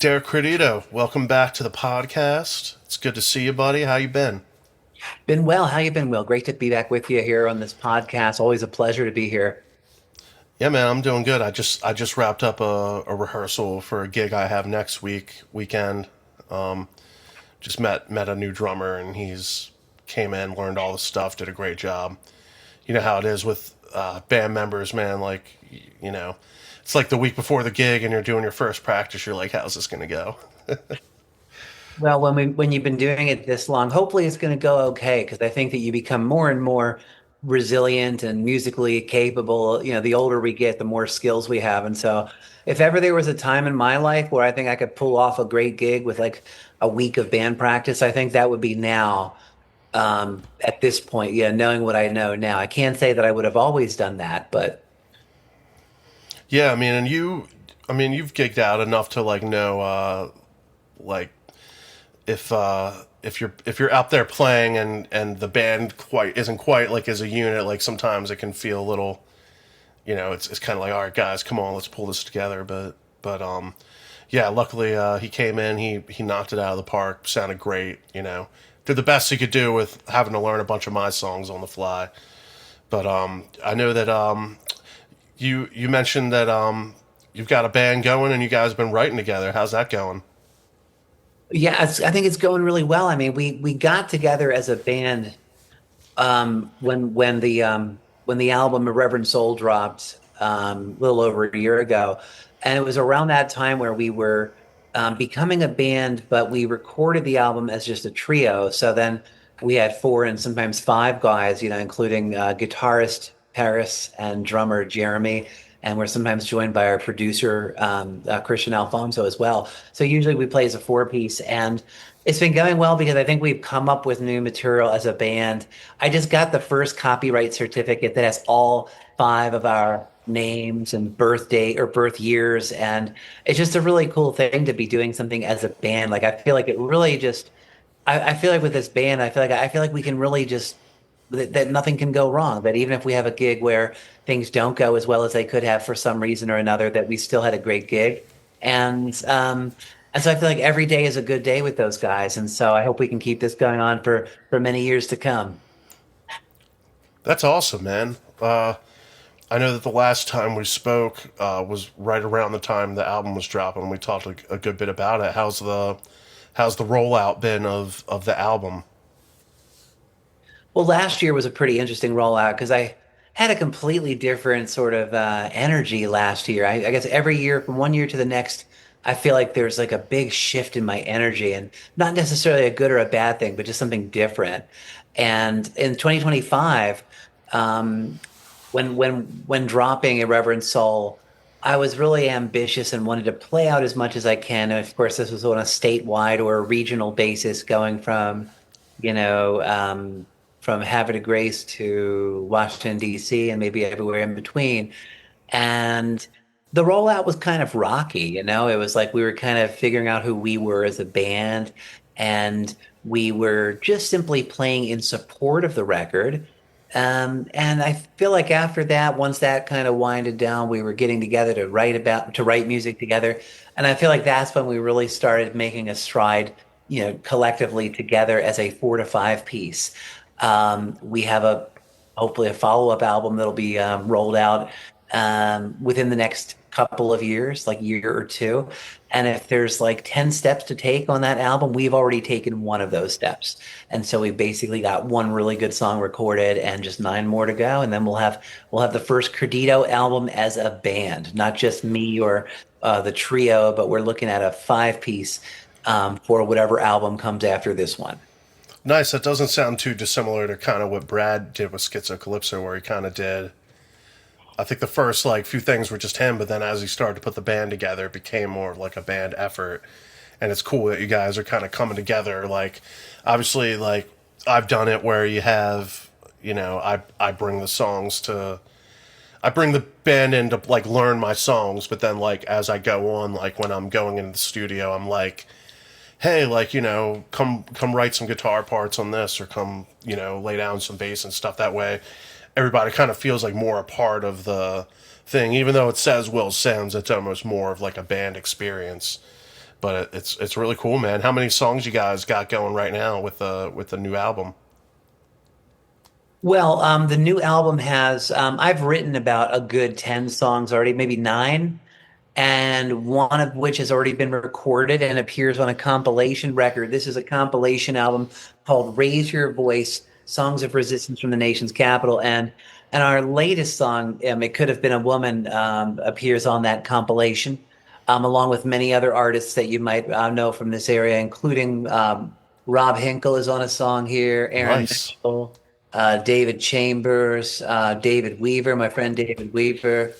Derrick Credito, welcome back to the podcast. It's good to see you, buddy. How you been? Been well. How you been, Will? Great to be back with you here on this podcast. Always a pleasure to be here. Yeah, man, I'm doing good. I just wrapped up a rehearsal for a gig I have next weekend. Um, just met a new drummer, and he's came in, learned all the stuff, did a great job. You know how it is with band members, man. It's like the week before the gig, and you're doing your first practice. You're like, how's this gonna go? Well, when you've been doing it this long, hopefully it's going to go okay because I think that you become more and more resilient and musically capable. You know, the older we get, the more skills we have. And so, if ever there was a time in my life where I think I could pull off a great gig with like a week of band practice, I think that would be now. At this point, yeah, knowing what I know now, I can't say that I would have always done that, but Yeah, I mean, you've gigged out enough to like know, like if you're out there playing and the band quite isn't quite like as a unit, like sometimes it can feel a little, it's kind of like, all right, guys, come on, let's pull this together. But yeah, luckily he came in, he knocked it out of the park, sounded great, did the best he could do with having to learn a bunch of my songs on the fly. But I know that you mentioned that you've got a band going and you guys have been writing together. How's that going? yeah, I think it's going really well. I mean, we got together as a band when the album Irreverent Soul dropped a little over a year ago, and it was around that time where we were becoming a band, but we recorded the album as just a trio. So then we had four and sometimes five guys, including guitarist Paris and drummer Jeremy. And we're sometimes joined by our producer, Christian Alfonso, as well. So usually we play as a four piece, and it's been going well because I think we've come up with new material as a band. I just got the first copyright certificate that has all five of our names and birthday or birth years. And it's just a really cool thing to be doing something as a band. Like I feel like it really just I feel like with this band, I feel like we can really just that nothing can go wrong. That even if we have a gig where things don't go as well as they could have for some reason or another, that we still had a great gig. And and so I feel like every day is a good day with those guys. And so I hope we can keep this going on for many years to come. That's awesome, man. I know that the last time we spoke was right around the time the album was dropping. We talked a good bit about it. How's the rollout been of the album? Well, last year was a pretty interesting rollout because I had a completely different sort of energy last year. I guess every year from one year to the next, I feel like there's like a big shift in my energy and not necessarily a good or a bad thing, but just something different. And in 2025, um, when dropping Irreverent Soul, I was really ambitious and wanted to play out as much as I can. And of course, this was on a statewide or a regional basis, going you know, um, from Havre de Grace to Washington, D.C., and maybe everywhere in between. And the rollout was kind of rocky, It was like we were kind of figuring out who we were as a band, and we were just simply playing in support of the record. And I feel like after that, once that kind of winded down, we were getting together to write music together. And I feel like that's when we really started making a stride, collectively together as a four to five piece. We have hopefully a follow-up album that'll be rolled out within the next couple of years, like year or two. And if there's like 10 steps to take on that album, we've already taken one of those steps. And so we basically got one really good song recorded and just nine more to go. And then we'll have the first Credito album as a band, not just me or the trio, but we're looking at a five piece for whatever album comes after this one. Nice. That doesn't sound too dissimilar to kind of what Brad did with Schizocalypso, where he kind of did. I think the first like few things were just him, but then as he started to put the band together, it became more of like a band effort. And it's cool that you guys are kind of coming together. Like, obviously, like I've done it where you have, I bring the songs to, I bring the band in to like learn my songs, but then like as I go on, like when I'm going into the studio, I'm like, hey, like, come write some guitar parts on this, or come, lay down some bass and stuff. That way everybody kind of feels like more a part of the thing, even though it says Will Sims, it's almost more of like a band experience. But it's really cool, man. How many songs you guys got going right now with the new album? Well, the new album has, I've written about a good 10 songs already, maybe nine, and one of which has already been recorded and appears on a compilation record. This is a compilation album called Raise Your Voice, Songs of Resistance from the Nation's Capital. And our latest song, It Could Have Been a Woman, appears on that compilation, along with many other artists that you might know from this area, including Rob Hinkle is on a song here, Aaron Nice. Mitchell, David Chambers, David Weaver, my friend David Weaver,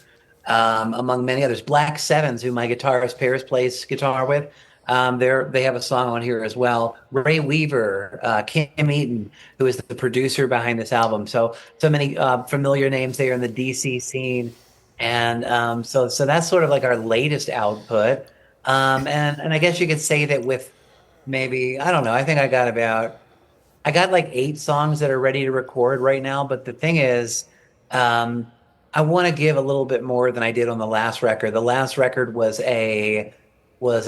among many others. Black Sevens, who my guitarist Paris plays guitar with, they have a song on here as well. Ray Weaver, Kim Eaton, who is the producer behind this album. So many familiar names there in the DC scene, and so that's sort of like our latest output. And I guess you could say that with maybe I don't know. I think I got like eight songs that are ready to record right now, but the thing is, um, I want to give a little bit more than I did on the last record. The last record was an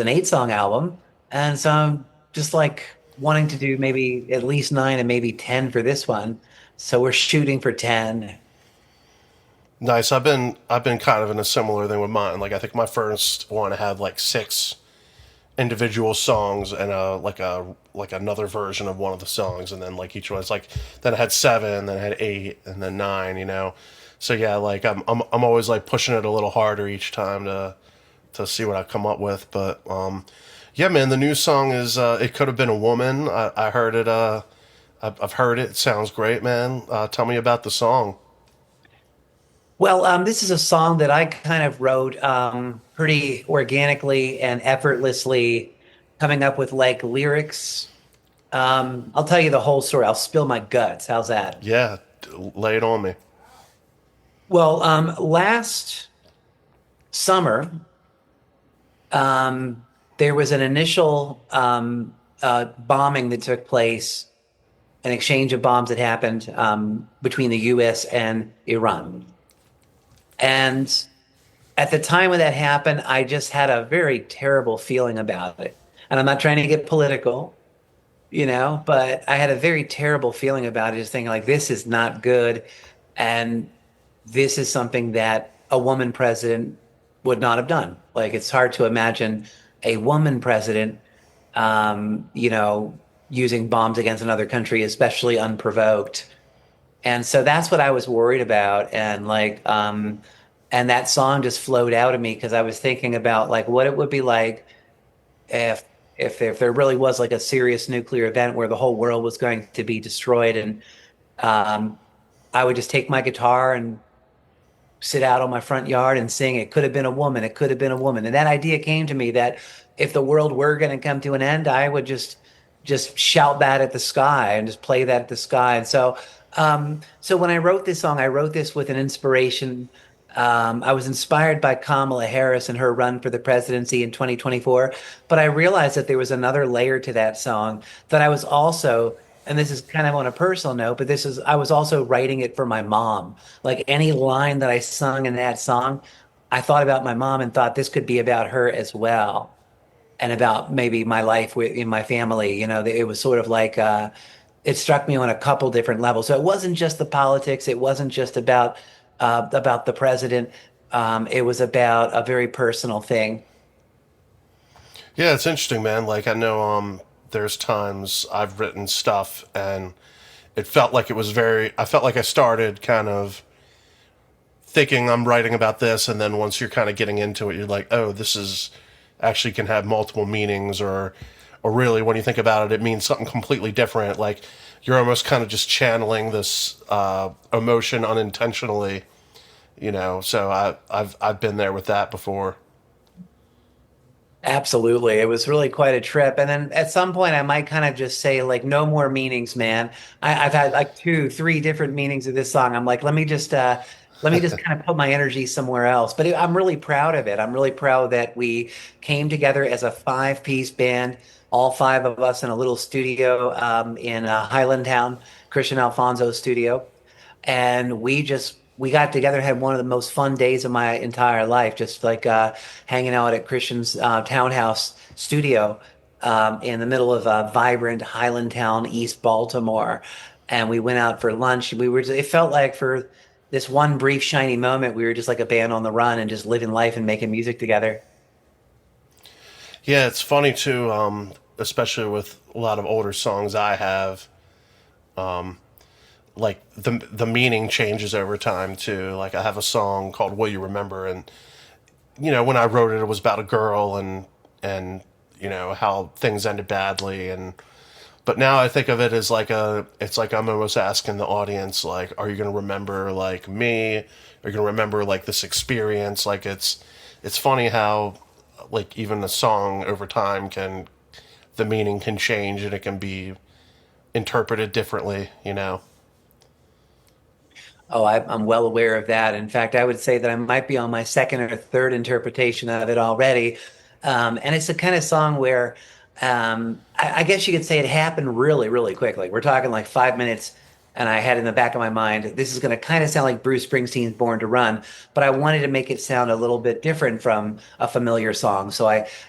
eight song album, and so I'm just like wanting to do maybe at least nine and maybe 10 for this one. So we're shooting for 10. Nice. I've been kind of in a similar thing with mine. Like I think my first one had like six individual songs and like another version of one of the songs, and then like each one's like then I had seven, then I had eight, and then nine. So yeah, like I'm always like pushing it a little harder each time to see what I come up with. But yeah, man, the new song is "It Could Have Been a Woman." I heard it. I've heard it. It sounds great, man. Tell me about the song. Well, this is a song that I kind of wrote pretty organically and effortlessly, coming up with like lyrics. I'll tell you the whole story. I'll spill my guts. How's that? Yeah, lay it on me. Well, last summer, there was an initial bombing that took place, an exchange of bombs that happened between the US and Iran. And at the time when that happened, I just had a very terrible feeling about it. And I'm not trying to get political, but I had a very terrible feeling about it, just thinking like this is not good. And this is something that a woman president would not have done. Like it's hard to imagine a woman president, using bombs against another country, especially unprovoked. And so that's what I was worried about. And that song just flowed out of me because I was thinking about like what it would be like if if there really was like a serious nuclear event where the whole world was going to be destroyed, and um, I would just take my guitar and sit out on my front yard and sing "It Could Have Been a Woman, It Could Have Been a Woman." And that idea came to me that if the world were going to come to an end, I would just shout that at the sky and just play that at the sky. And so when I wrote this song, I wrote this with an inspiration. I was inspired by Kamala Harris and her run for the presidency in 2024, but I realized that there was another layer to that song that I was also, and this is kind of on a personal note, but I was also writing it for my mom. Like any line that I sung in that song, I thought about my mom and thought this could be about her as well, and about maybe my life in my family. It was sort of like it struck me on a couple different levels. So it wasn't just the politics. It wasn't just about the president. It was about a very personal thing. Yeah, it's interesting, man. Like I know there's times I've written stuff and it felt like it was very I felt like I started kind of thinking I'm writing about this, and then once you're kind of getting into it, you're like, "Oh, this is actually can have multiple meanings," or really when you think about it, it means something completely different. Like you're almost kind of just channeling this emotion unintentionally, So I've been there with that before. Absolutely. It was really quite a trip. And then at some point, I might kind of just say, like, no more meanings, man. I've had like two, three different meanings of this song. I'm like, let me just kind of put my energy somewhere else. But I'm really proud of it. I'm really proud that we came together as a five-piece band, all five of us in a little studio in Highland Town, Christian Alfonso's studio. And we got together, had one of the most fun days of my entire life, just like hanging out at Christian's townhouse studio in the middle of vibrant Highlandtown, East Baltimore. And we went out for lunch. It felt like for this one brief, shiny moment, we were just like a band on the run and just living life and making music together. Yeah, it's funny too, especially with a lot of older songs I have. Like the meaning changes over time too. Like I have a song called "Will You Remember," and when I wrote it, it was about a girl and how things ended badly, and but now I think of it as it's like I'm almost asking the audience, like, are you going to remember like me? Are you going to remember like this experience? Like it's funny how like even a song over time the meaning can change and it can be interpreted differently. Oh, I'm well aware of that. In fact, I would say that I might be on my second or third interpretation of it already. And it's the kind of song where I guess you could say it happened really, really quick. Like we're talking like 5 minutes, and I had in the back of my mind, this is going to kind of sound like Bruce Springsteen's Born to Run, but I wanted to make it sound a little bit different from a familiar song.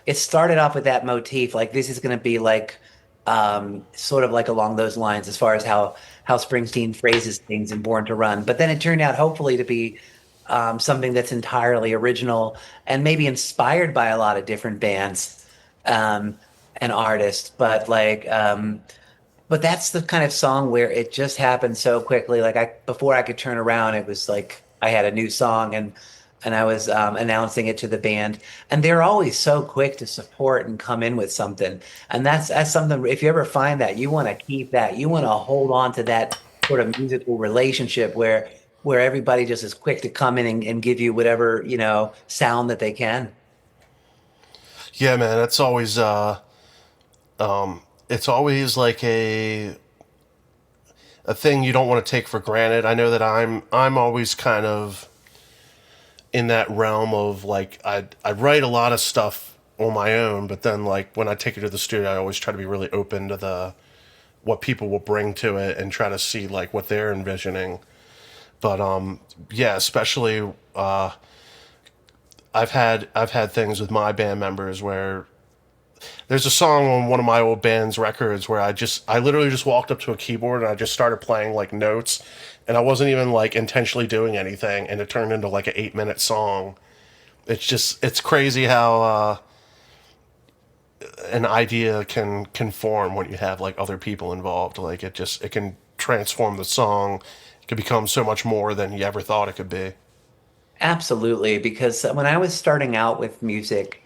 It started off with that motif, like this is going to be like sort of like along those lines as far as how Springsteen phrases things in Born to Run. But then it turned out hopefully to be something that's entirely original and maybe inspired by a lot of different bands um, and artists. But that's the kind of song where it just happened so quickly. Like before I could turn around, it was like I had a new song and I was announcing it to the band. And they're always so quick to support and come in with something. And that's something. If you ever find that, you want to keep that. You want to hold on to that sort of musical relationship where everybody just is quick to come in and give you whatever sound that they can. Yeah, man, it's always like a thing you don't want to take for granted. I know that I'm always kind of in that realm of like I write a lot of stuff on my own, but then like when I take it to the studio, I always try to be really open to the what people will bring to it and try to see like what they're envisioning. But yeah, especially I've had things with my band members where there's a song on one of my old band's records where I literally just walked up to a keyboard and I just started playing like notes, and I wasn't even like intentionally doing anything, and it turned into like an 8-minute song. It's crazy how an idea can form when you have like other people involved. Like it can transform the song. It can become so much more than you ever thought it could be. Absolutely, because when I was starting out with music,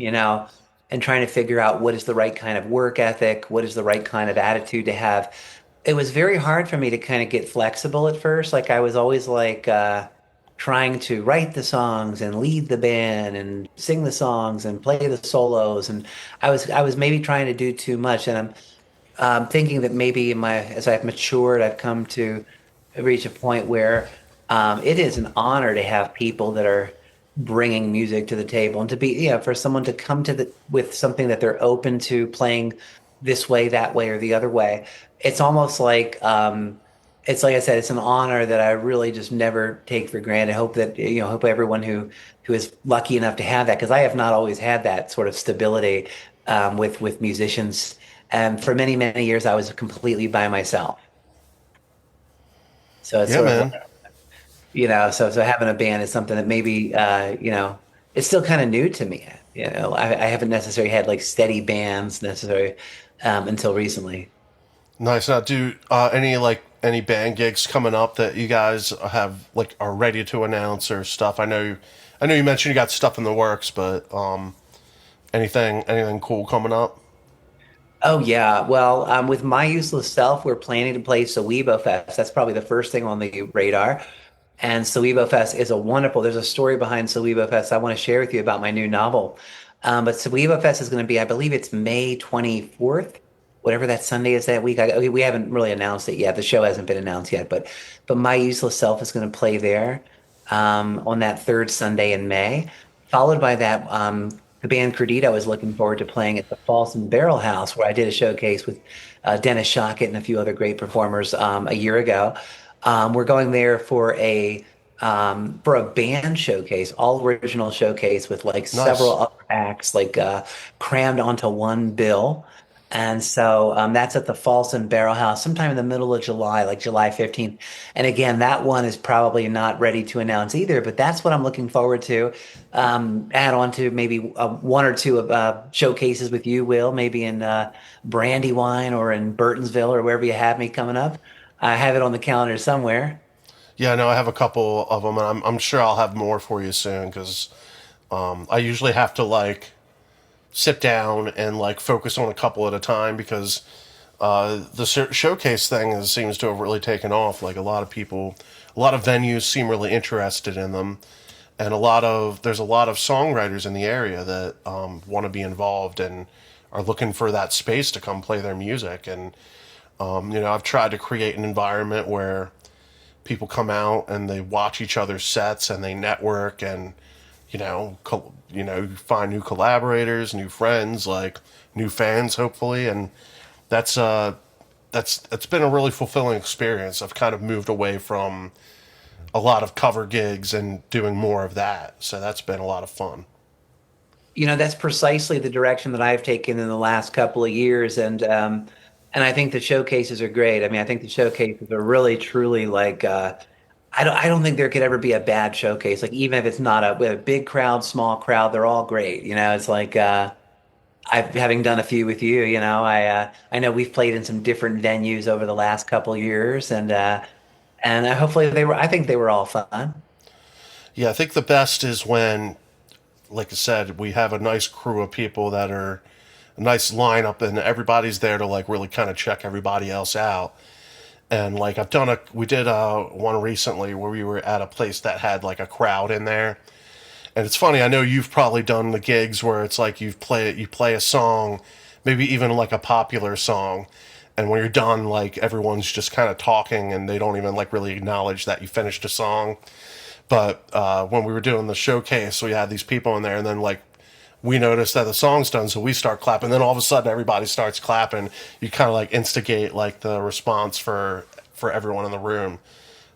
and trying to figure out what is the right kind of work ethic, what is the right kind of attitude to have, it was very hard for me to kind of get flexible at first. Like I was always like trying to write the songs and lead the band and sing the songs and play the solos, and I was maybe trying to do too much, and I'm thinking that maybe as I've matured, I've come to reach a point where it is an honor to have people that are bringing music to the table and to be, for someone to come with something that they're open to playing this way, that way, or the other way. It's almost like, it's like I said, it's an honor that I really just never take for granted. Hope everyone who is lucky enough to have that, because I have not always had that sort of stability with musicians. And for many, many years, I was completely by myself. So it's Yeah, sort of man. like, so having a band is something that maybe, it's still kind of new to me. I haven't necessarily had like steady bands necessarily until recently. Nice. Now, do any band gigs coming up that you guys have like are ready to announce or stuff? I know you mentioned you got stuff in the works, but anything cool coming up? Oh yeah. Well, with My Useless Self, we're planning to play Sowebo Fest. That's probably the first thing on the radar. And Sowebo Fest is there's a story behind Sowebo Fest I want to share with you about my new novel. But Sowebo Fest is going to be, I believe it's May 24th, whatever that Sunday is that week. We haven't really announced it yet. The show hasn't been announced yet, but My Useless Self is going to play there on that third Sunday in May. Followed by that, the band Credito is looking forward to playing at the False and Barrel House, where I did a showcase with Dennis Shockett and a few other great performers a year ago. We're going there for a for a band showcase, all original showcase with like several Nice. other acts like crammed onto one bill. And so that's at the False and Barrel House sometime in the middle of July, like July 15th. And again, that one is probably not ready to announce either, but that's what I'm looking forward to. Add on to maybe one or two of showcases with you, Will, maybe in Brandywine or in Burtonsville or wherever you have me coming up. I have it on the calendar somewhere. Yeah, no, I have a couple of them, and I'm sure I'll have more for you soon because I usually have to like sit down and like focus on a couple at a time because the showcase thing seems to have really taken off. Like a lot of venues seem really interested in them, and there's a lot of songwriters in the area that want to be involved and are looking for that space to come play their music. And I've tried to create an environment where people come out and they watch each other's sets and they network and find new collaborators, new friends, like new fans, hopefully, and that's it's been a really fulfilling experience. I've kind of moved away from a lot of cover gigs and doing more of that, so that's been a lot of fun. That's precisely the direction that I've taken in the last couple of years, and I think the showcases are great. I mean, I think the showcases are really truly like I don't think there could ever be a bad showcase. Like even if it's not with a big crowd, small crowd, they're all great. It's like I've having done a few with you. I know we've played in some different venues over the last couple of years, and hopefully they were. I think they were all fun. Yeah, I think the best is when, like I said, we have a nice crew of people that are a nice lineup and everybody's there to like really kind of check everybody else out. And like we did one recently where we were at a place that had like a crowd in there. And it's funny, I know you've probably done the gigs where it's like you play a song, maybe even like a popular song, and when you're done, like everyone's just kind of talking and they don't even like really acknowledge that you finished a song. But when we were doing the showcase, we had these people in there, and then like we noticed that the song's done, so we start clapping. Then all of a sudden, everybody starts clapping. You kind of like instigate like the response for everyone in the room.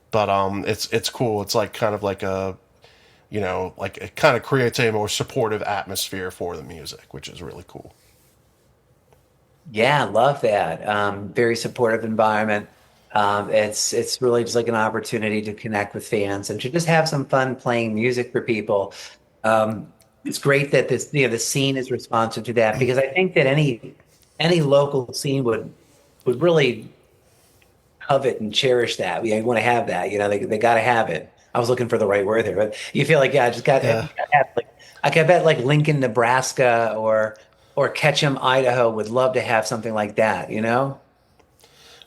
But it's cool. It's like kind of like like it kind of creates a more supportive atmosphere for the music, which is really cool. Yeah, love that. Very supportive environment. It's really just like an opportunity to connect with fans and to just have some fun playing music for people. It's great that the scene is responsive to that because I think that any local scene would really covet and cherish that. We want to have that. They got to have it. I was looking for the right word there, but you feel like, yeah, I just got Yeah. to have like I could bet like Lincoln, Nebraska or Ketchum, Idaho would love to have something like that.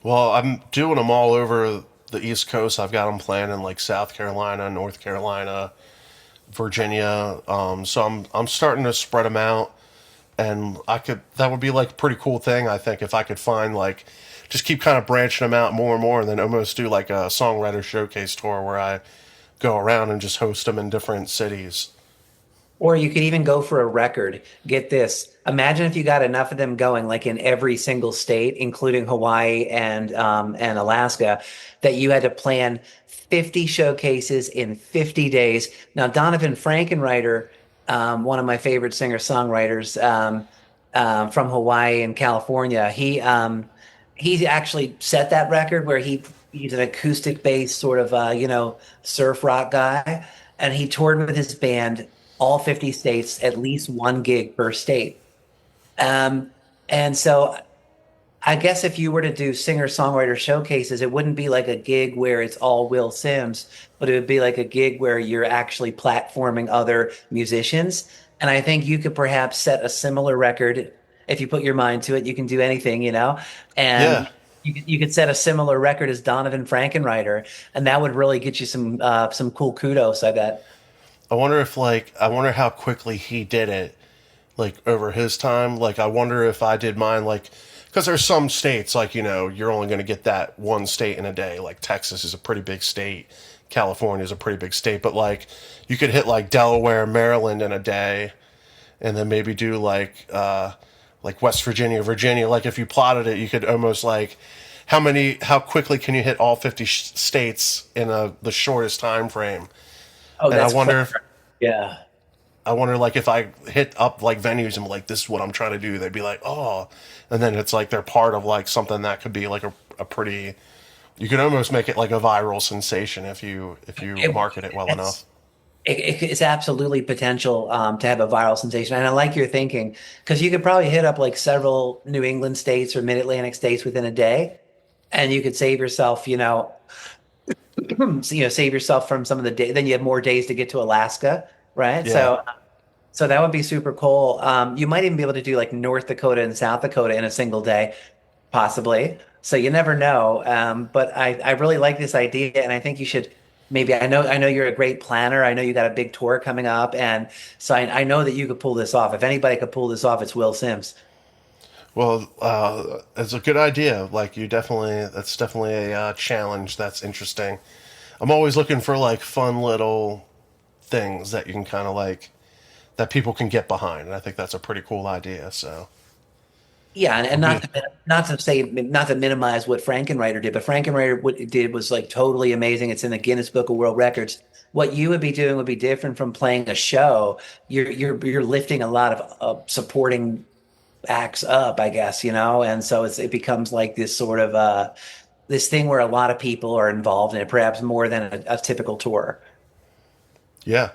Well, I'm doing them all over the East Coast. I've got them planned in like South Carolina, North Carolina, Virginia. So I'm starting to spread them out, and that would be like a pretty cool thing. I think if I could find like just keep kind of branching them out more and more, and then almost do like a songwriter showcase tour where I go around and just host them in different cities. Or you could even go for a record. Get this. Imagine if you got enough of them going, like in every single state, including Hawaii and Alaska, that you had to plan 50 showcases in 50 days. Now, Donovan Frankenreiter, one of my favorite singer-songwriters from Hawaii and California, he actually set that record where he's an acoustic based sort of surf rock guy, and he toured with his band all 50 states, at least one gig per state. Um, and so I guess if you were to do singer-songwriter showcases, it wouldn't be like a gig where it's all Will Sims, but it would be like a gig where you're actually platforming other musicians. And I think you could perhaps set a similar record if you put your mind to it. You can do anything. And Yeah, you could set a similar record as Donovan Frankenreiter, and that would really get you some cool kudos, I bet. I wonder how quickly he did it, like over his time. Like I wonder if I did mine, like because there's some states like you're only going to get that one state in a day. Like Texas is a pretty big state, California is a pretty big state, but like you could hit like Delaware, Maryland in a day, and then maybe do like West Virginia, Virginia. Like if you plotted it, you could almost like how quickly can you hit all 50 states in the shortest time frame? Oh, And that's crazy. Yeah. I wonder like if I hit up like venues and like this is what I'm trying to do, they'd be like, oh, and then it's like they're part of like something that could be like a pretty. You could almost make it like a viral sensation if you It, market it well enough. it's it's absolutely potential to have a viral sensation. And I like your thinking because you could probably hit up like several New England states or mid-Atlantic states within a day, and you could save yourself, save yourself from some of the day. Then you have more days to get to Alaska, right? Yeah. So that would be super cool. You might even be able to do like North Dakota and South Dakota in a single day, possibly. So you never know. But I really like this idea, and I think you should maybe. I know you're a great planner. I know you got a big tour coming up, and so I know that you could pull this off. If anybody could pull this off, it's Will Sims. Well, it's a good idea. Like you definitely, that's definitely a challenge. That's interesting. I'm always looking for like fun little things that you can kind of like that people can get behind, and I think that's a pretty cool idea. So Yeah, and I'll be not to minimize what Frankenreiter did, but Frankenreiter what it did was like totally amazing. It's in the Guinness Book of World Records. What you would be doing would be different from playing a show. You're lifting a lot of supporting acts up, I guess, and so it becomes like this sort of this thing where a lot of people are involved in it, perhaps more than a typical tour. yeah,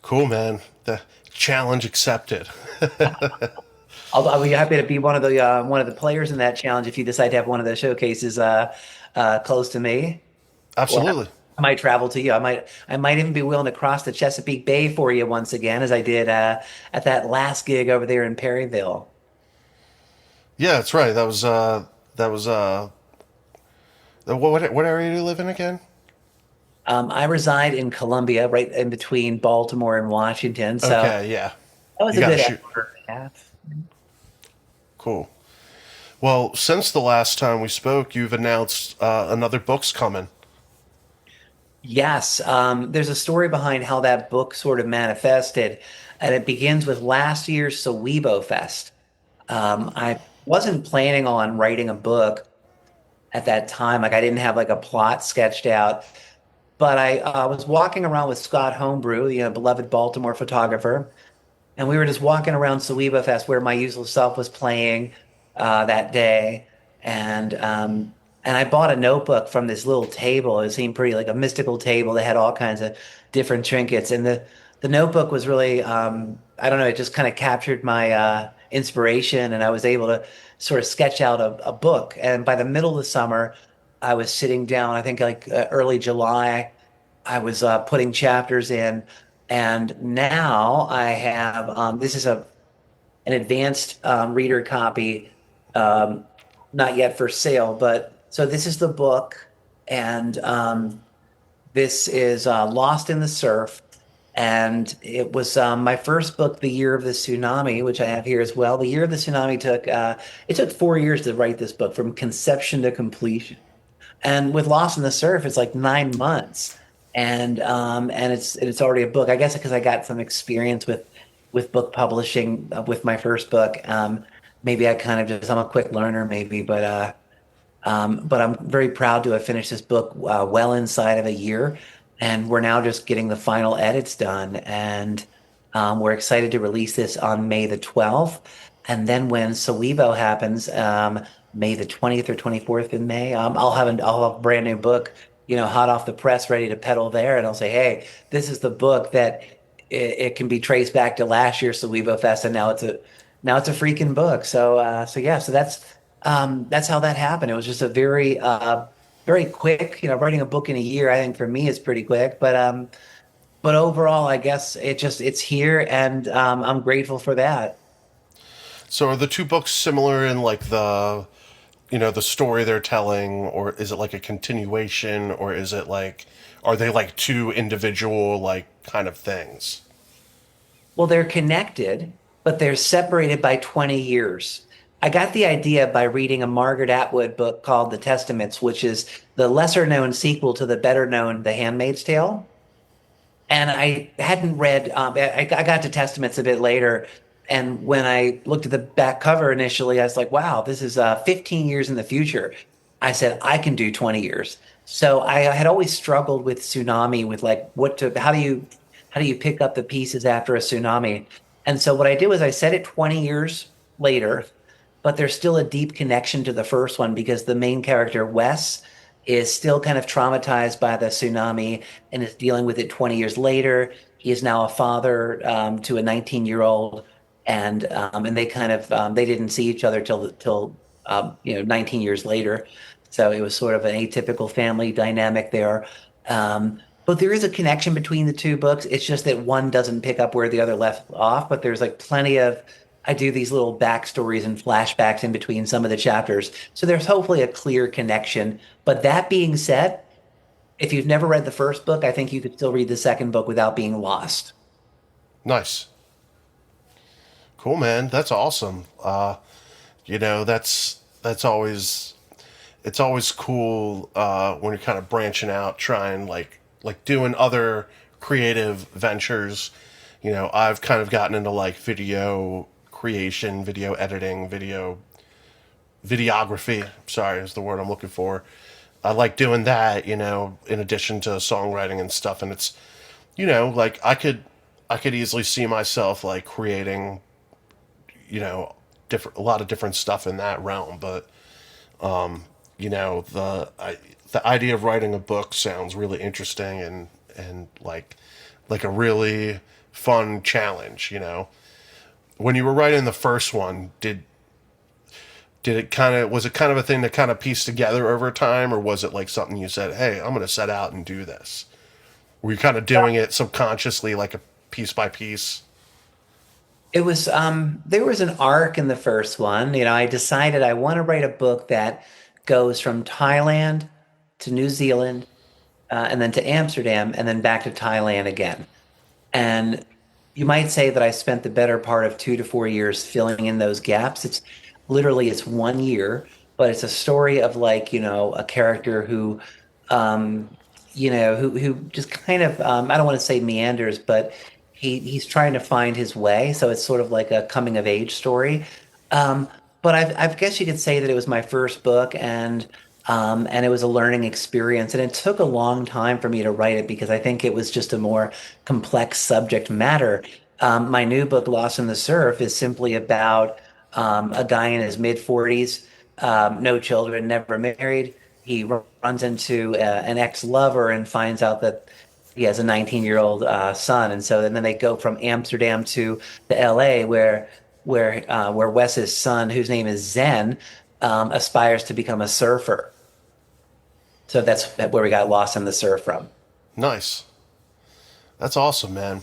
cool, man. The challenge accepted. I'll be happy to be one of the players in that challenge if you decide to have one of the showcases close to me. Or Absolutely. I might travel to you. I might even be willing to cross the Chesapeake Bay for you once again, as I did at that last gig over there in Perryville. Yeah, that's right. That was what area do you live in again? I reside in Columbia, right in between Baltimore and Washington, so Okay, yeah. that was You a got to good shoot. hour and a half. Cool. Well, since the last time we spoke, you've announced another book's coming. Yes, there's a story behind how that book sort of manifested, and it begins with last year's Sawebo Fest. I wasn't planning on writing a book at that time. Like I didn't have like a plot sketched out, but I was walking around with Scott Homebrew, beloved Baltimore photographer, and we were just walking around Saweba Fest where my usual self was playing that day, and I bought a notebook from this little table. It seemed pretty like a mystical table that had all kinds of different trinkets, and the notebook was really I don't know, it just kind of captured my inspiration, and I was able to sort of sketch out a book. And by the middle of the summer, I was sitting down. I think like early July. I was putting chapters in, and now I have this is an advanced reader copy, um, not yet for sale, but so this is the book, and this is Lost in the Surf, and it was my first book, The Year of the Tsunami, which I have here as well. The Year of the Tsunami took 4 years to write this book from conception to completion. And with Lost in the Surf, it's like 9 months, and it's already a book. I guess because I got some experience with book publishing with my first book. Maybe I kind of just I'm a quick learner, maybe, but I'm very proud to have finished this book well inside of a year, and we're now just getting the final edits done, and we're excited to release this on May the 12th, and then when Sawebo happens, May the 20th or 24th in May, I'll have a brand new book, hot off the press, ready to peddle there, and I'll say, hey, this is the book that it can be traced back to last year's Sawebo Fest, and now it's a freaking book. So yeah, so that's how that happened. It was just a very quick, writing a book in a year. I think for me is pretty quick, but overall, I guess it's here, and I'm grateful for that. So are the two books similar in like the story they're telling, or is it like a continuation, or is it like are they like two individual like kind of things? Well, they're connected, but they're separated by 20 years. I got the idea by reading a Margaret Atwood book called The Testaments, which is the lesser known sequel to the better known The Handmaid's Tale. And I hadn't read, I got to Testaments a bit later, And when I looked at the back cover initially, I was like, wow, this is 15 years in the future. I said, I can do 20 years. So I had always struggled with Tsunami, with like how do you pick up the pieces after a tsunami? And so what I did was I set it 20 years later, but there's still a deep connection to the first one because the main character, Wes, is still kind of traumatized by the tsunami and is dealing with it 20 years later. He is now a father to a 19-year-old, and they kind of they didn't see each other till 19 years later. So it was sort of an atypical family dynamic there. But there is a connection between the two books. It's just that one doesn't pick up where the other left off, but there's like plenty of I do these little backstories and flashbacks in between some of the chapters. So there's hopefully a clear connection. But that being said, if you've never read the first book, I think you could still read the second book without being lost. Nice. Cool, man. That's awesome. That's always it's always cool when you're kind of branching out, trying like doing other creative ventures. I've kind of gotten into like video creation, video editing, videography. Sorry, is the word I'm looking for. I like doing that, in addition to songwriting and stuff. And it's, like I could easily see myself like creating, a lot of different stuff in that realm. But the idea of writing a book sounds really interesting and like a really fun challenge. When you were writing the first one, did it kind of was it kind of a thing that kind of pieced together over time, or was it like something you said, "Hey, I'm going to set out and do this"? Were you kind of doing it subconsciously, like a piece by piece? It was there was an arc in the first one. I decided I want to write a book that goes from Thailand to New Zealand, and then to Amsterdam, and then back to Thailand again. And you might say that I spent the better part of 2 to 4 years filling in those gaps. It's 1 year, but it's a story of like, a character um, who just kind of, I don't want to say meanders, but he's trying to find his way. So it's sort of like a coming of age story. But I guess you could say that it was my first book, and it was a learning experience. And it took a long time for me to write it because I think it was just a more complex subject matter. My new book, Lost in the Surf, is simply about a guy in his mid 40s, no children, never married. He runs into an ex-lover and finds out that he has a 19-year-old son, and so and then they go from Amsterdam to L.A. where Wes's son, whose name is Zen, aspires to become a surfer. So that's where we got Lost in the Surf from. Nice. That's awesome, man.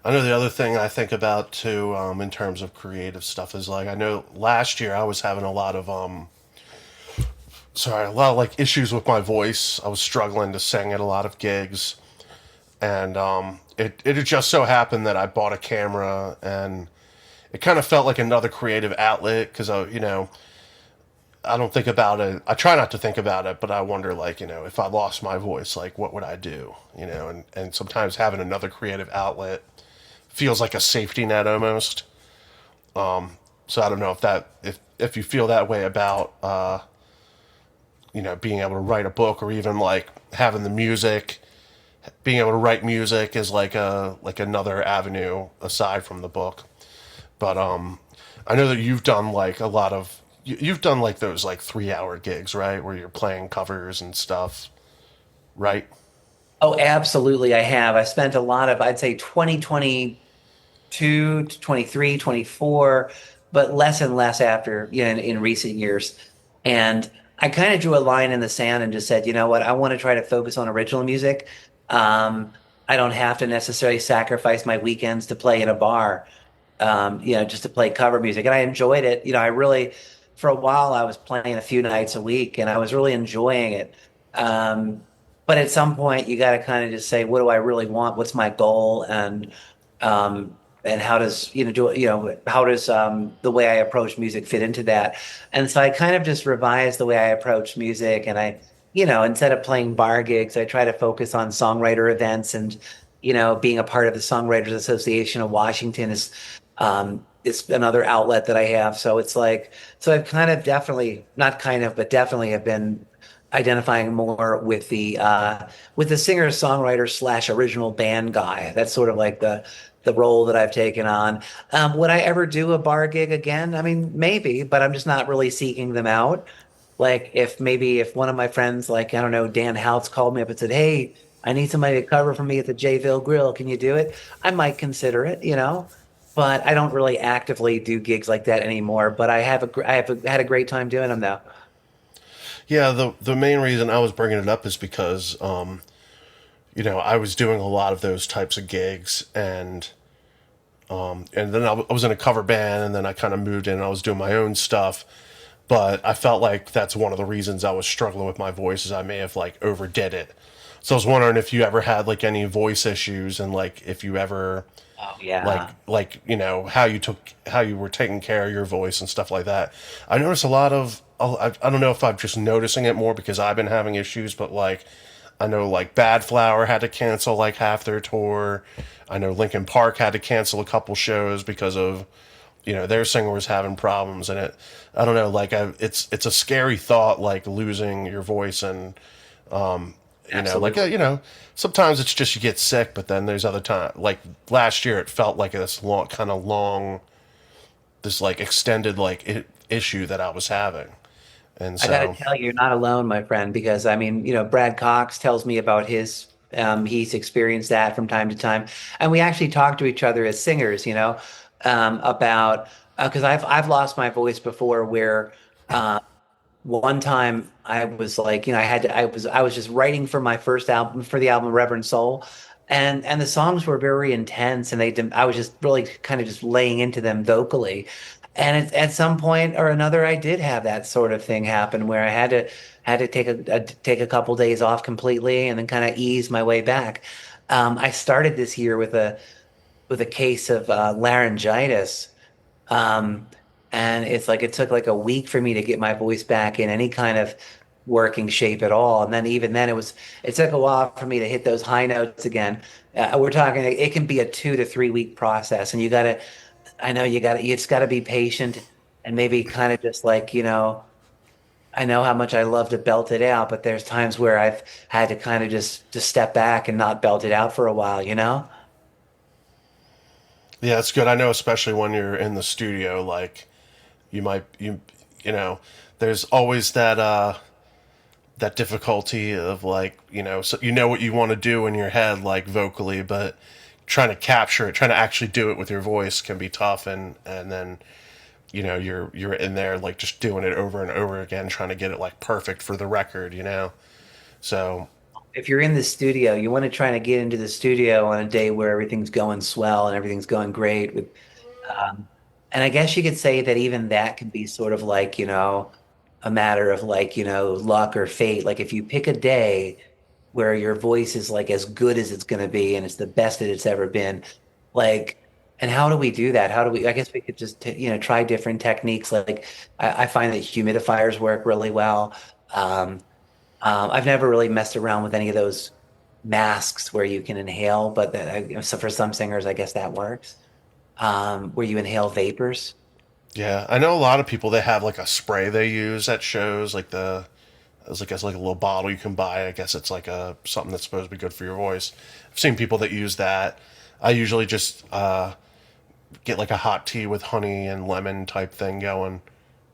I know the other thing I think about too, in terms of creative stuff is like I know last year I was having a lot of like issues with my voice. I was struggling to sing at a lot of gigs, and it had just so happened that I bought a camera, and it kind of felt like another creative outlet because I don't think about it. I try not to think about it, but I wonder, like, if I lost my voice, like, what would I do? And sometimes having another creative outlet feels like a safety net almost. So I don't know if you feel that way about, being able to write a book, or even like having the music, being able to write music is like another avenue aside from the book. But I know that you've done like a lot of you've done like those like 3 hour gigs, right? Where you're playing covers and stuff, right? Oh, absolutely, I have. I spent a lot of, I'd say 2022 to 23, 24, but less and less after, in recent years. And I kind of drew a line in the sand and just said, you know what, I want to try to focus on original music. Um, I don't have to necessarily sacrifice my weekends to play in a bar, just to play cover music. And I enjoyed it. I really, for a while, I was playing a few nights a week and I was really enjoying it. Um, but at some point, you got to kind of just say, what do I really want? What's my goal? And how does, how does the way I approach music fit into that? And so I kind of just revised the way I approach music. And instead of playing bar gigs, I try to focus on songwriter events and, being a part of the Songwriters Association of Washington is It's another outlet that I have. So it's like, so I've kind of definitely, not kind of, but definitely have been identifying more with the singer songwriter slash original band guy. That's sort of like the role that I've taken on. Would I ever do a bar gig again? I mean, maybe, but I'm just not really seeking them out. Like if maybe if one of my friends, like I don't know, Dan Houts called me up and said, "Hey, I need somebody to cover for me at the Jayville Grill. Can you do it?" I might consider it, you know, but I don't really actively do gigs like that anymore. But had a great time doing them though. Yeah, the main reason I was bringing it up is because I was doing a lot of those types of gigs, and then I was in a cover band, and then I kind of moved in and I was doing my own stuff. But I felt like that's one of the reasons I was struggling with my voice is I may have like overdid it. So I was wondering if you ever had like any voice issues, and like if you ever Oh yeah. how you were taking care of your voice and stuff like that. I noticed a lot of I don't know if I'm just noticing it more because I've been having issues, but like I know like Bad Flower had to cancel like half their tour. I know Linkin Park had to cancel a couple shows because of their singer was having problems, and I don't know, like it's a scary thought, like losing your voice. And like Absolutely. sometimes it's just you get sick, but then there's other time, like last year it felt like this long, this like extended like issue that I was having. And I got to so tell you, you're not alone, my friend, because I mean, Brad Cox tells me about he's experienced that from time to time. And we actually talk to each other as singers, about, because I've lost my voice before where, one time I was like, I was just writing for my first album for the album Reverend Soul. And the songs were very intense and I was just really kind of just laying into them vocally. And at some point or another, I did have that sort of thing happen where I had to take a couple days off completely and then kind of ease my way back. I started this year with a case of laryngitis. Um, and it's like it took like a week for me to get my voice back in any kind of working shape at all. And then even then it took a while for me to hit those high notes again. We're talking it can be a 2 to 3 week process, and I know you just gotta be patient and maybe kind of just like, I know how much I love to belt it out, but there's times where I've had to kind of just step back and not belt it out for a while, you know? yeah, it's good. I know, especially when you're in the studio, like you might you know there's always that difficulty of like so you know what you want to do in your head like vocally, but trying to capture it, trying to actually do it with your voice can be tough. And then you're in there like just doing it over and over again, trying to get it like perfect for the record. So If you're in the studio, you want to try to get into the studio on a day where everything's going swell and everything's going great um, and I guess you could say that even that can be sort of like, a matter of like, luck or fate. Like if you pick a day where your voice is like as good as it's going to be and it's the best that it's ever been, like, and how do we do that? I guess we could just, try different techniques. Like I find that humidifiers work really well. Um, I've never really messed around with any of those masks where you can inhale, but so for some singers, I guess that works. Where you inhale vapors. yeah, I know a lot of people, they have like a spray they use at shows, like it's like a little bottle you can buy. I guess it's like a something that's supposed to be good for your voice. I've seen people that use that. I usually just get like a hot tea with honey and lemon type thing going.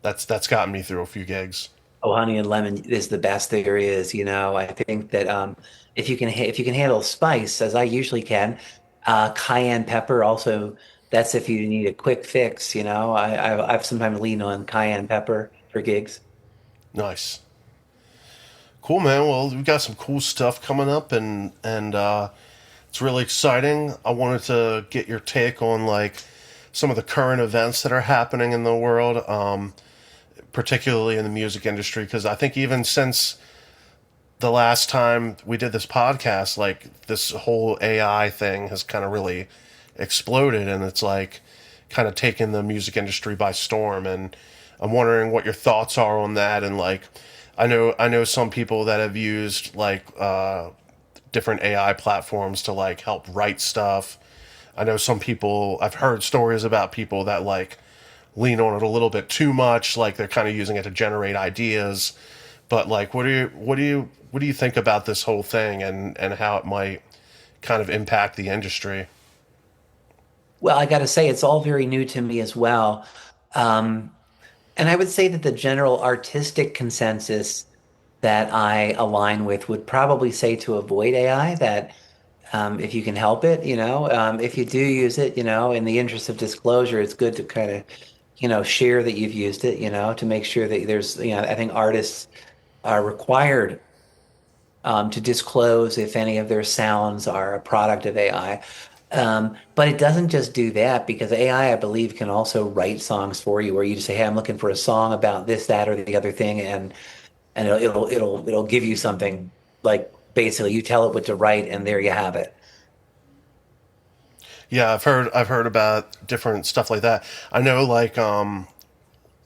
That's gotten me through a few gigs. Oh, honey and lemon is the best there is. I think that if you can handle spice, as I usually can, cayenne pepper also. That's if you need a quick fix. I've sometimes leaned on cayenne pepper for gigs. Nice. Cool, man. Well, we got some cool stuff coming up, and it's really exciting. I wanted to get your take on like some of the current events that are happening in the world, particularly in the music industry, because I think even since the last time we did this podcast, like this whole AI thing has kind of really exploded, and it's like kind of taken the music industry by storm. And I'm wondering what your thoughts are on that. And like, I know some people that have used like different AI platforms to like help write stuff. I know some people, I've heard stories about people that like lean on it a little bit too much, like they're kind of using it to generate ideas. But like, what do you think about this whole thing and how it might kind of impact the industry? Well, I got to say, it's all very new to me as well. Um, and I would say that the general artistic consensus that I align with would probably say to avoid AI, that if you can help it, if you do use it, in the interest of disclosure, it's good to kind of, share that you've used it, to make sure that there's, I think artists are required to disclose if any of their sounds are a product of AI. But it doesn't just do that, because AI, I believe, can also write songs for you, where you just say, "Hey, I'm looking for a song about this, that, or the other thing," and it'll give you something. Like, basically, you tell it what to write, and there you have it. Yeah, I've heard about different stuff like that. I know like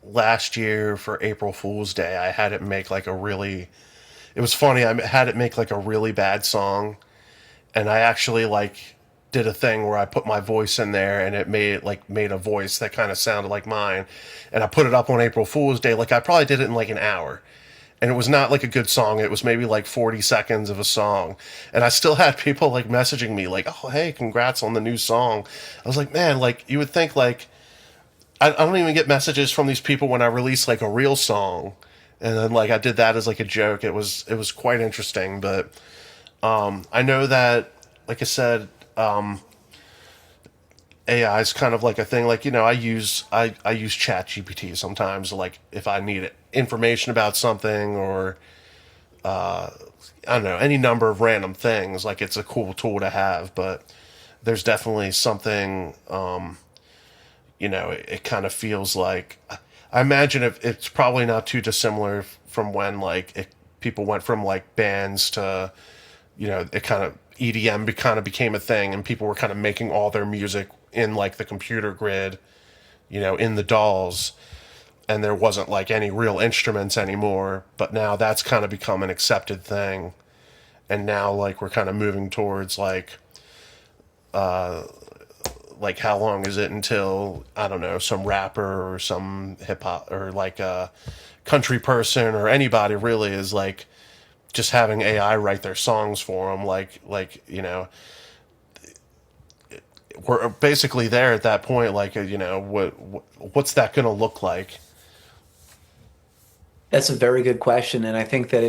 last year for April Fool's Day, I had it make like a really it was funny. I had it make like a really bad song, and I actually like did a thing where I put my voice in there, and it made a voice that kind of sounded like mine, and I put it up on April Fool's Day. Like I probably did it in like an hour, and it was not like a good song. It was maybe like 40 seconds of a song, and I still had people like messaging me like, "Oh, hey, congrats on the new song." I was like, man, like you would think like I don't even get messages from these people when I release like a real song. And then like I did that as like a joke. It was quite interesting, but I know that, like I said, AI is kind of like a thing. Like I use Chat GPT sometimes. Like if I need information about something or I don't know any number of random things. Like it's a cool tool to have. But there's definitely something. It kind of feels like I imagine it's probably not too dissimilar from when people went from like bands to it kind of kind of became a thing, and people were kind of making all their music in like the computer grid, in the dolls, and there wasn't like any real instruments anymore. But now that's kind of become an accepted thing, and now like we're kind of moving towards like how long is it until I don't know some rapper or some hip hop or like a country person or anybody really is like just having AI write their songs for them, we're basically there at that point. Like, what's that going to look like? That's a very good question, and I think that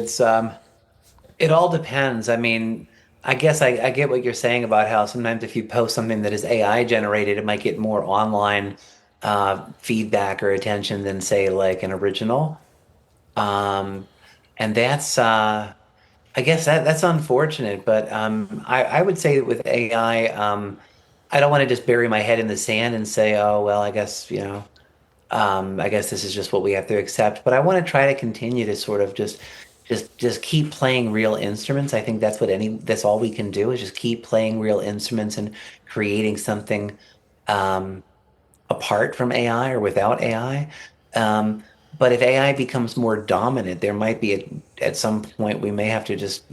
it all depends. I mean, I guess I get what you're saying about how sometimes if you post something that is AI generated, it might get more online feedback or attention than, say, like an original. Um, and that's I guess that's unfortunate, but I would say that with AI, I don't want to just bury my head in the sand and say, "Oh, well, I guess, I guess this is just what we have to accept." But I want to try to continue to sort of just keep playing real instruments. I think that's all we can do, is just keep playing real instruments and creating something um, apart from AI or without AI. But if AI becomes more dominant, there might be at some point we may have to just,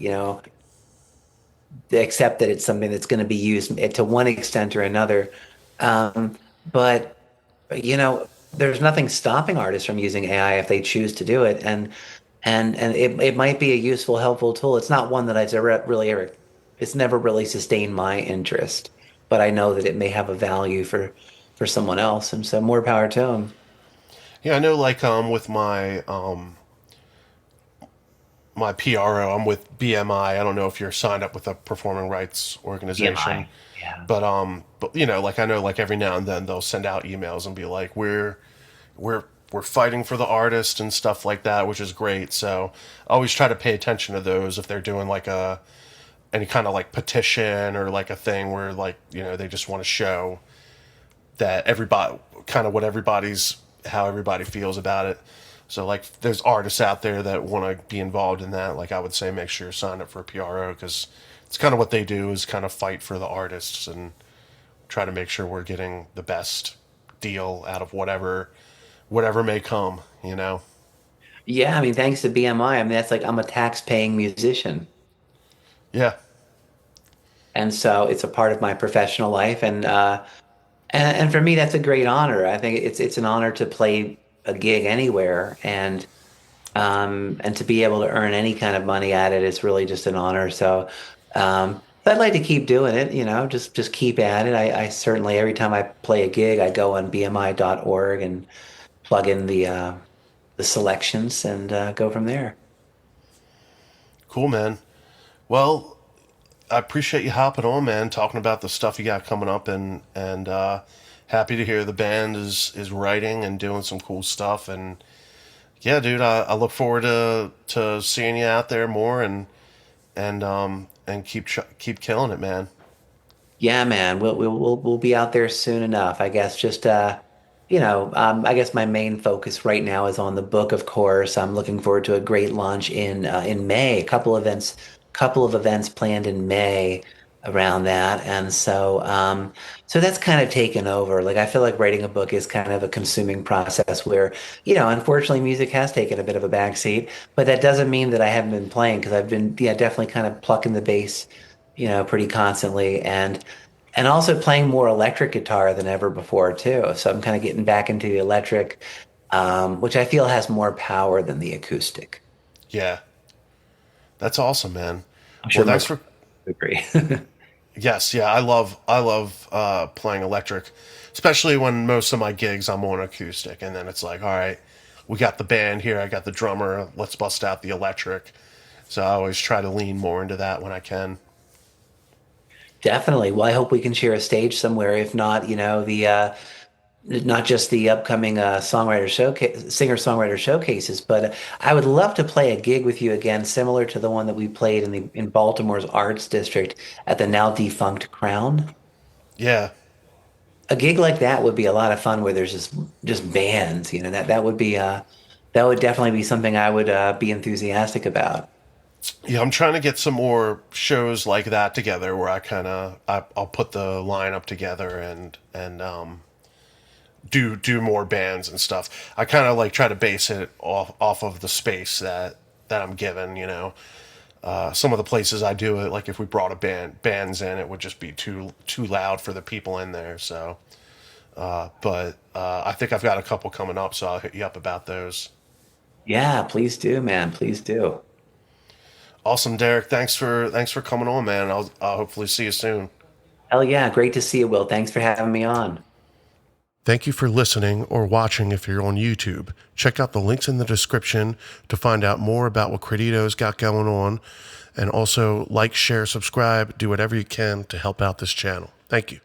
accept that it's something that's going to be used to one extent or another. But there's nothing stopping artists from using AI if they choose to do it, and it might be a useful, helpful tool. It's not one that I've ever really ever, it's never really sustained my interest, but I know that it may have a value for someone else, and so more power to them. Yeah, I know like with my PRO, I'm with BMI. I don't know if you're signed up with a performing rights organization, EMI. Yeah. but like I know like every now and then they'll send out emails and be like we're fighting for the artist and stuff like that, which is great. So I always try to pay attention to those if they're doing like a any kind of like petition or like a thing where like they just want to show that everybody kind of what everybody's how everybody feels about it. So like there's artists out there that want to be involved in that. Like I would say make sure you sign up for a PRO because it's kind of what they do is kind of fight for the artists and try to make sure we're getting the best deal out of whatever may come. Yeah, I mean, thanks to BMI, I mean, that's like I'm a tax-paying musician. Yeah. And so it's a part of my professional life. And for me, that's a great honor. I think it's an honor to play a gig anywhere, and to be able to earn any kind of money at it is really just an honor. So I'd like to keep doing it, just keep at it. I certainly every time I play a gig, I go on BMI.org and plug in the selections and go from there. Cool, man. Well, I appreciate you hopping on, man, talking about the stuff you got coming up, and happy to hear the band is writing and doing some cool stuff. And yeah, dude, I look forward to seeing you out there more, and keep killing it, man. Yeah, man, we'll be out there soon enough. I guess just I guess my main focus right now is on the book, of course. I'm looking forward to a great launch in May. Couple of events planned in May around that, and so that's kind of taken over. Like I feel like writing a book is kind of a consuming process where, unfortunately, music has taken a bit of a backseat, but that doesn't mean that I haven't been playing because I've been, yeah, definitely kind of plucking the bass, pretty constantly and also playing more electric guitar than ever before too. So I'm kind of getting back into the electric, which I feel has more power than the acoustic. Yeah, that's awesome, man. I'm Well, sure thanks most for agree. yes, yeah. I love playing electric, especially when most of my gigs I'm on acoustic, and then it's like, all right, we got the band here, I got the drummer, let's bust out the electric. So I always try to lean more into that when I can. Definitely. Well, I hope we can share a stage somewhere. If not, the not just the upcoming songwriter showcase, singer-songwriter showcases, but I would love to play a gig with you again, similar to the one that we played in Baltimore's Arts District at the now defunct Crown. Yeah, A gig like that would be a lot of fun where there's just bands, that would definitely be something I would be enthusiastic about. yeah. I'm trying to get some more shows like that together where I'll put the lineup together and do more bands and stuff. I kind of like try to base it off of the space that I'm given. Some of the places I do it, like if we brought a bands in, it would just be too loud for the people in there. So, but I think I've got a couple coming up, so I'll hit you up about those. Yeah, please do, man. Please do. Awesome, Derek. Thanks for coming on, man. I'll hopefully see you soon. Hell yeah, great to see you, Will. Thanks for having me on. Thank you for listening or watching if you're on YouTube. Check out the links in the description to find out more about what Credito's got going on. And also like, share, subscribe, do whatever you can to help out this channel. Thank you.